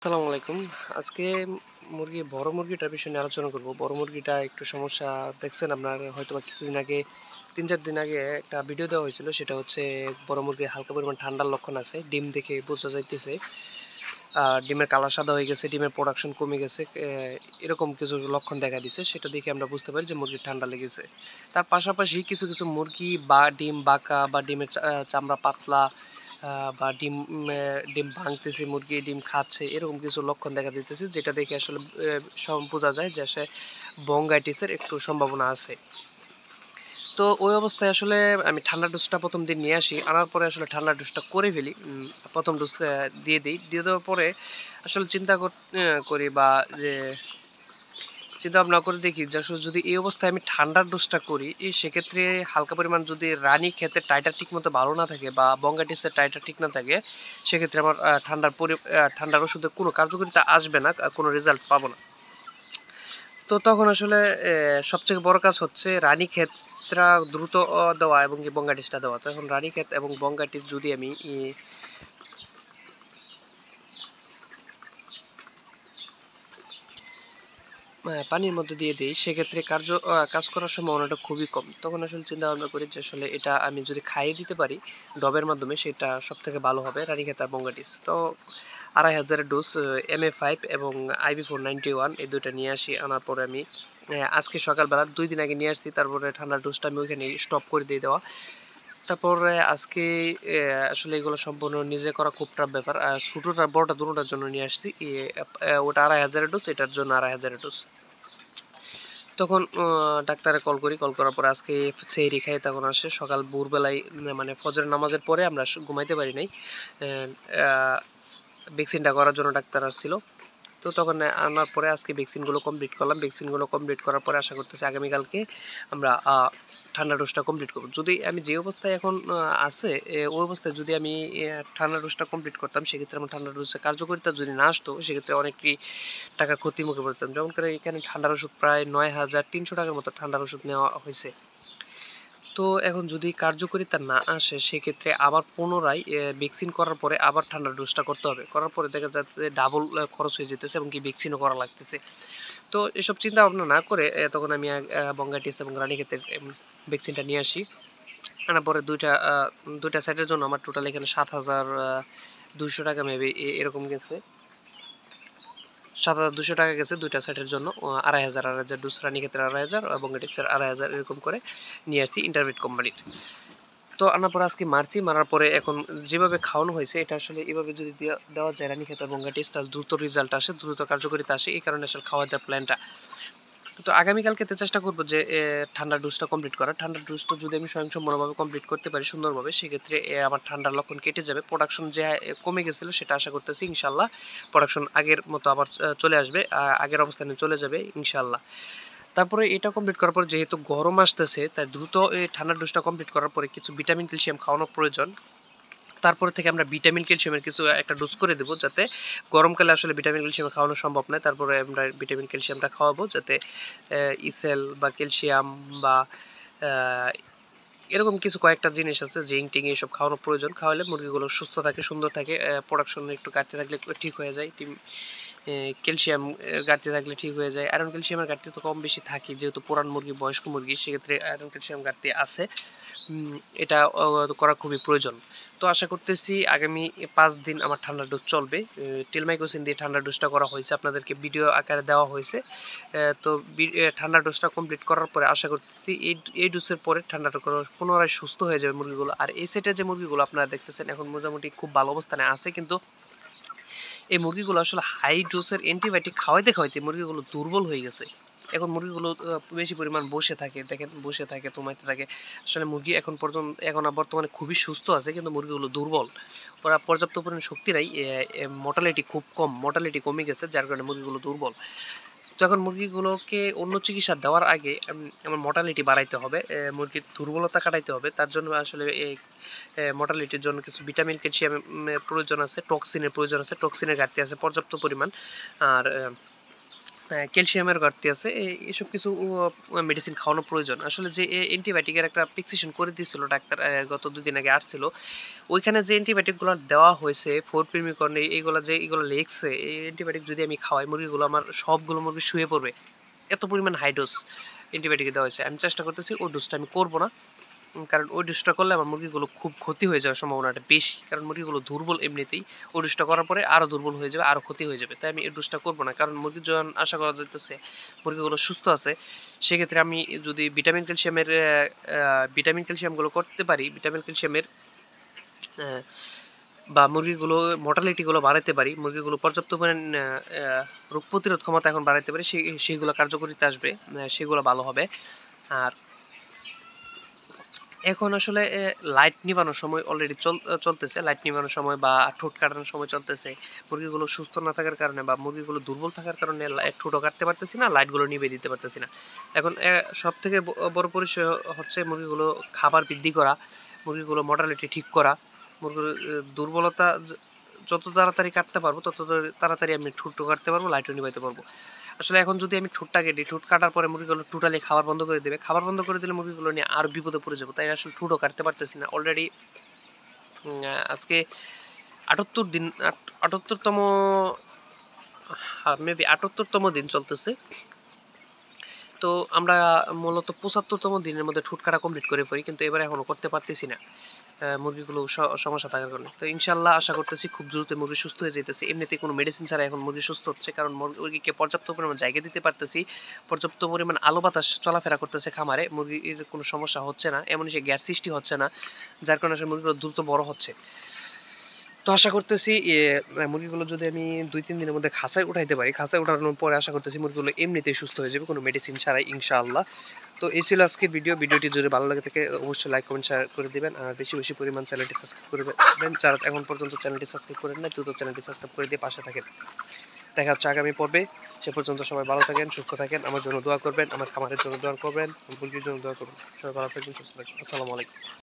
আসসালামু আলাইকুম। আজকে বড় মুরগিটার বিষয় নিয়ে আলোচনা করব। বড় মুরগিটা একটু সমস্যা দেখছেন আপনার হয়তোবা কিছুদিন আগে ৩-৪ দিন আগে একটা ভিডিও দেওয়া হয়েছিল। সেটা হচ্ছে বড় মুরগির হালকা পরিমাণ ঠান্ডার লক্ষণ আছে। ডিম দেখে বোঝা যাইতেছে। ডিমের কালার সাদা হয়ে গেছে, ডিমের প্রোডাকশন কমে গেছে। এরকম কিছু লক্ষণ দেখা দিছে। সেটা দেখে আমরা বুঝতে পারি যে মুরগির ঠান্ডা লেগেছে। তার পাশাপাশি কিছু মুরগি বা ডিম বাঁকা বা ডিমের চামড়া পাতলা আ বা ডিম ভাঙতেছে, মুরগি ডিম খাচ্ছে, এরকম কিছু লক্ষণ দেখা দিতেছে যেটা দেখে আসলে বোঝা যায় যে ব্রঙ্কাইটিসের একটু সম্ভাবনা আছে। তো ওই অবস্থায় আসলে আমি ঠান্ডা ডোজটা ১ম দিন নিয়ে আসি। আনার পরে আসলে ঠান্ডা ডোজটা করে ফেলি। ১ম ডোজ দিয়ে দেই। দিয়ে দেওয়ার পরে আসলে চিন্তা করি বা যে চিন্তা ভাবনা করে দেখি যে আসলে যদি এই অবস্থায় আমি ঠান্ডার ডোজটা করি, সেক্ষেত্রে হালকা পরিমাণ যদি রানীক্ষেতের টাইটা ঠিকমতো ভালো না থাকে বা ব্রঙ্কাইটিসের টাইটা ঠিক না থাকে, সেক্ষেত্রে আমার ঠান্ডার ওষুধের কোনো কার্যকারিতা আসবে না, কোনো রেজাল্ট পাবো না। তো তখন আসলে সবথেকে বড় কাজ হচ্ছে রানীক্ষেতটা দ্রুত দেওয়া এবং কি ব্রঙ্কাইটিসটা দেওয়া। তো এখন রানীক্ষেত এবং ব্রঙ্কাইটিস যদি আমি পানির মধ্যে দিয়ে দেই, সেক্ষেত্রে কাজ করার সম্ভাবনাটা খুবই কম। তখন আসলে চিন্তা ভাবনা করি যে আসলে এটা আমি যদি খাইয়ে দিতে পারি ডবের মাধ্যমে, সেটা সবথেকে ভালো হবে রানীক্ষেত আর ব্রঙ্কাইটিস। তো ২,৫০০ এর ডোজ MA5 এবং IV491 এই ২ টা নিয়ে আসি। আনার পরে আমি আজকে সকালবেলা ২ দিন আগে নিয়ে আসছি। তারপরে ঠান্ডার ডোজটা আমি ওইখানেই স্টপ করে দিয়ে দেওয়া। তারপরে আজকে আসলে এগুলো সম্পূর্ণ নিজে করা খুব টাফ ব্যাপার। ছোটটা বড়টা দোনোটার জন্য নিয়ে আসছি। ওটা ২,৫০০ এর ডোজ, এটার জন্য ২,৫০০ এর ডোজ। তখন ডাক্তারে কল করি। কল করার পরে আজকে সেহরি খাই তখন আসে। সকাল ভোরবেলায় মানে ফজরের নামাজের পরে আমরা ঘুমাইতে পারি নাই। অ্যা ভ্যাকসিনটা করার জন্য ডাক্তার আসছিল। তো তখন আনার পরে আজকে ভ্যাকসিনগুলো কমপ্লিট করলাম। ভ্যাকসিনগুলো কমপ্লিট করার পরে আশা করতেছি আগামীকালকে আমরা ঠান্ডা ডোজটা কমপ্লিট করব। যদি আমি যে অবস্থায় এখন আছে ওই অবস্থায় যদি আমি ঠান্ডা ডোজটা কমপ্লিট করতাম, সেক্ষেত্রে আমার ঠান্ডা ডোজের কার্যকারিতা যদি না আসতো, সেক্ষেত্রে অনেকই টাকার ক্ষতির মুখে পড়তাম। যেমন করে এখানে ঠান্ডার ওষুধ প্রায় ৳৯,৩০০ টাকার মতো ঠান্ডার ওষুধ নেওয়া হইছে। তো এখন যদি কার্যকারিতা না আসে, সেক্ষেত্রে আবার পুনরায় ভ্যাকসিন করার পরে আবার ঠান্ডার ডোজটা করতে হবে। করার পরে দেখা যাচ্ছে ডাবল খরচ হয়ে যেতেছে এবং কি ভ্যাকসিনও করা লাগতেছে। তো এসব চিন্তা ভাবনা না করে তখন আমি ব্রঙ্কাইটিস এবং রানীক্ষেতের ভ্যাকসিনটা নিয়ে আসি। আনার পরে ২ টা সেটের জন্য আমার টোটাল এখানে ৳৭,২০০ মেবি এরকম গেছে। ৳৭,২০০ গেছে ২ টা সেটের জন্য। ২,৫০০ ডোজ রানীক্ষেতের ২,৫০০ এবং ব্রঙ্কাইটিসের ২,৫০০ এরকম করে নিয়ে আসছি ইন্টারভেট কোম্পানির। তো আনার পরে আজকে মারছি। মারার পরে এখন যেভাবে খাওয়ানো হয়েছে, এটা আসলে এভাবে যদি দেওয়া যায় রানীক্ষেত এবং ব্রঙ্কাইটিস, তাহলে দ্রুত রেজাল্ট আসে, দ্রুত কার্যকারিতা আসে। এই কারণে আসলে খাওয়া দেওয়ার প্ল্যানটা। তো আগামীকালকেতে চেষ্টা করব যে ঠান্ডার ডোজটা কমপ্লিট করার। ঠান্ডার ডোজটা যদি আমি স্বয়ংসম্পূর্ণভাবে কমপ্লিট করতে পারি সুন্দরভাবে, সেক্ষেত্রে আমার ঠান্ডার লক্ষণ কেটে যাবে। প্রোডাকশন যে কমে গেছিল, সেটা আশা করতেছি ইনশাআল্লাহ প্রোডাকশন আগের মতো আবার চলে আসবে। আগের অবস্থানে চলে যাবে ইনশাআল্লাহ। তারপরে এটা কমপ্লিট করার পর যেহেতু গরম আসতেছে, তাই দ্রুত এই ঠান্ডার ডোজটা কমপ্লিট করার পরে কিছু ভিটামিন, ক্যালসিয়াম খাওয়ানো প্রয়োজন। তারপরে থেকে আমরা ভিটামিন, ক্যালসিয়ামের কিছু একটা ডোজ করে দেব, যাতে গরমকালে আসলে ভিটামিন, ক্যালসিয়াম খাওয়ানো সম্ভব নয়। তারপরে আমরা ভিটামিন, ক্যালসিয়ামটা খাওয়াবো, যাতে ইসেল বা ক্যালসিয়াম বা আ এরকম কিছু কয়েকটা জিনিস আছে, জিঙ্ক-টিঙ্ক এসব খাওয়ানো প্রয়োজন। খাওয়ালে মুরগিগুলো সুস্থ থাকে, সুন্দর থাকে। প্রোডাকশন একটু ঘাটতি থাকলে ঠিক হয়ে যায়। ক্যালসিয়াম ঘাটতি থাকলে ঠিক হয়ে যায়। আয়রন, ক্যালসিয়ামের ঘাটতি তো কম বেশি থাকেই। যেহেতু পুরান মুরগি, বয়স্ক মুরগি, সেক্ষেত্রে আয়রন, ক্যালসিয়াম ঘাটতি আছে। এটা করা খুবই প্রয়োজন। তো আশা করতেছি আগামী ৫ দিন আমার ঠান্ডার ডোজ চলবে। টেলমাইকোসিন দিয়ে ঠান্ডার ডোজটা করা হয়েছে। আপনাদেরকে ভিডিও আকারে দেওয়া হয়েছে। তো ঠান্ডার ডোজটা কমপ্লিট করার পরে আশা করতেছি এই ডোজের পরে ঠান্ডাটা পুনরায় সুস্থ হয়ে যাবে মুরগিগুলো। আর এই সেটের যে মুরগিগুলো আপনারা দেখতেছেন এখন মোটামুটি খুব ভালো অবস্থানে আছে। কিন্তু এই মুরগিগুলো আসলে হাই ডোজের অ্যান্টিবায়োটিক খাওয়াইতে মুরগিগুলো দুর্বল হয়ে গেছে। এখন মুরগিগুলো বেশি পরিমাণ বসে থাকে। দেখেন বসে থাকে, ঘুমাইতে থাকে। আসলে মুরগি এখন বর্তমানে খুবই সুস্থ আছে, কিন্তু মুরগিগুলো দুর্বল। ওরা পর্যাপ্ত পরিমাণ শক্তি নাই। মর্টালিটি খুব কম। মর্টালিটি কমে গেছে, যার কারণে মুরগিগুলো দুর্বল। তো এখন মুরগিগুলোকে অন্য চিকিৎসা দেওয়ার আগে আমার মর্টালিটি বাড়াইতে হবে। মুরগির দুর্বলতা কাটাইতে হবে। তার জন্য আসলে এই মর্টালিটির জন্য কিছু ভিটামিন, ক্যালসিয়াম প্রয়োজন আছে, টক্সিনের প্রয়োজন আছে। টক্সিনের ঘাটতি আছে পর্যাপ্ত পরিমাণ। আর ক্যালসিয়ামের ঘাটতি আছে, এসব কিছু মেডিসিন খাওয়ানো প্রয়োজন। আসলে যে অ্যান্টিবায়োটিকের একটা প্রেসক্রিপশন করে দিয়েছিল ডাক্তার, গত ২ দিন আগে আসছিল। ওইখানে যে অ্যান্টিবায়োটিকগুলো দেওয়া হয়েছে ফোরপ্রিমিকন, এগুলো লেখছে, এই অ্যান্টিবায়োটিক যদি আমি খাওয়াই মুরগিগুলো, আমার সবগুলো মুরগি শুয়ে পড়বে। এত পরিমাণ হাই ডোজ অ্যান্টিবায়োটিক দেওয়া হয়েছে। আমি চেষ্টা করতেছি ওই ডোজটা আমি করব না। কারণ ওই ডোজটা করলে আমার মুরগিগুলো খুব ক্ষতি হয়ে যাওয়ার সম্ভাবনাটা বেশি। কারণ মুরগিগুলো দুর্বল এমনিতেই। ওই ডোজটা করার পরে আরও দুর্বল হয়ে যাবে, আরও ক্ষতি হয়ে যাবে। তাই আমি এই ডোজটা করব না। কারণ মুরগি যখন আশা করা যাইতেছে মুরগিগুলো সুস্থ আছে, সেক্ষেত্রে আমি যদি ভিটামিন ক্যালসিয়ামগুলো করতে পারি, ভিটামিন ক্যালসিয়ামের বা মুরগিগুলো মর্টালিটিগুলো বাড়াতে পারি, মুরগিগুলো পর্যাপ্ত পরিমাণ রোগ প্রতিরোধ ক্ষমতা এখন বাড়াতে পারি, সেইগুলো কার্যকরিতা আসবে, সেগুলো ভালো হবে। আর এখন আসলে লাইট নিভানোর সময় অলরেডি চলতেছে, লাইট নিভানোর সময় বা ঠোঁট কাটানোর সময় চলতেছে। মুরগিগুলো সুস্থ না থাকার কারণে বা মুরগিগুলো দুর্বল থাকার কারণে ঠোঁটও কাটতে পারতেছি না, লাইটগুলো নিভিয়ে দিতে পারতেছি না। এখন সবথেকে বড় পরিচয় হচ্ছে মুরগিগুলো খাবার বৃদ্ধি করা, মুরগিগুলো মর্টালিটি ঠিক করা, মুরগির দুর্বলতা যত তাড়াতাড়ি কাটতে পারবো তত তাড়াতাড়ি আমি ঠোঁটও কাটতে পারবো, লাইটও নিভাইতে পারবো। আসলে এখন যদি আমি ঠোঁটটা কেটে, ঠোঁট কাটার পরে মুরগিগুলো টোটালি খাবার বন্ধ করে দেবে, খাবার বন্ধ করে দিলে মুরগিগুলো নিয়ে আরও বিপদে পড়ে যাবো। তাই আসলে ঠোঁটও কাটতে পারতেছি না। অলরেডি আজকে ৭৮ দিন, ৭৮তম, মেবি ৭৮তম দিন চলতেছে। তো আমরা মূলত ৭৫তম দিনের মধ্যে ঠোঁট কাটা কমপ্লিট করে ফেলি, কিন্তু এবারে এখনও করতে পারতেছি না মুরগিগুলো সমস্যা থাকার কারণে। তো ইনশাল্লাহ আশা করতেছি খুব দ্রুত মুরগি সুস্থ হয়ে যেতেছে। এমনিতে কোনো মেডিসিন ছাড়া এখন মুরগি সুস্থ হচ্ছে, কারণ মুরগিকে পর্যাপ্ত পরিমাণ জায়গা দিতে পারতেছি, পর্যাপ্ত পরিমাণ আলো বাতাস চলাফেরা করতেছে খামারে, মুরগির কোনো সমস্যা হচ্ছে না, এমনই সে গ্যাস সৃষ্টি হচ্ছে না, যার কারণে মুরগিগুলো দ্রুত বড় হচ্ছে। তো আশা করতেছি মুরগিগুলো যদি আমি ২-৩ দিনের মধ্যে খাঁচায় উঠাইতে পারি, খাঁচায় উঠানোর পরে আশা করতেছি মুরগিগুলো এমনিতেই সুস্থ হয়ে যাবে, কোনো মেডিসিন ছাড়াই ইনশাআল্লাহ। তো এই ছিল আজকের ভিডিওটি যদি ভালো লাগে থাকে অবশ্যই লাইক কমেন্ট শেয়ার করে দিবেন, আর বেশি পরিমাণ চ্যানেলটি সাবস্ক্রাইব করবেন। যারা এখন পর্যন্ত চ্যানেলটি সাবস্ক্রাইব করেন না, দ্রুত চ্যানেলটি সাবস্ক্রাইব করে দিয়ে পাশে থাকেন। দেখা হচ্ছে আগামী পর্বে। সে পর্যন্ত সবাই ভালো থাকেন, সুস্থ থাকেন, আমার জন্য দোয়া করবেন, আমার খামারের জন্য দোয়া করবেন, মুরগির জন্য দোয়া করবেন। সবাই ভালো থাকবেন, সুস্থ থাকবেন। আসসালামু আলাইকুম।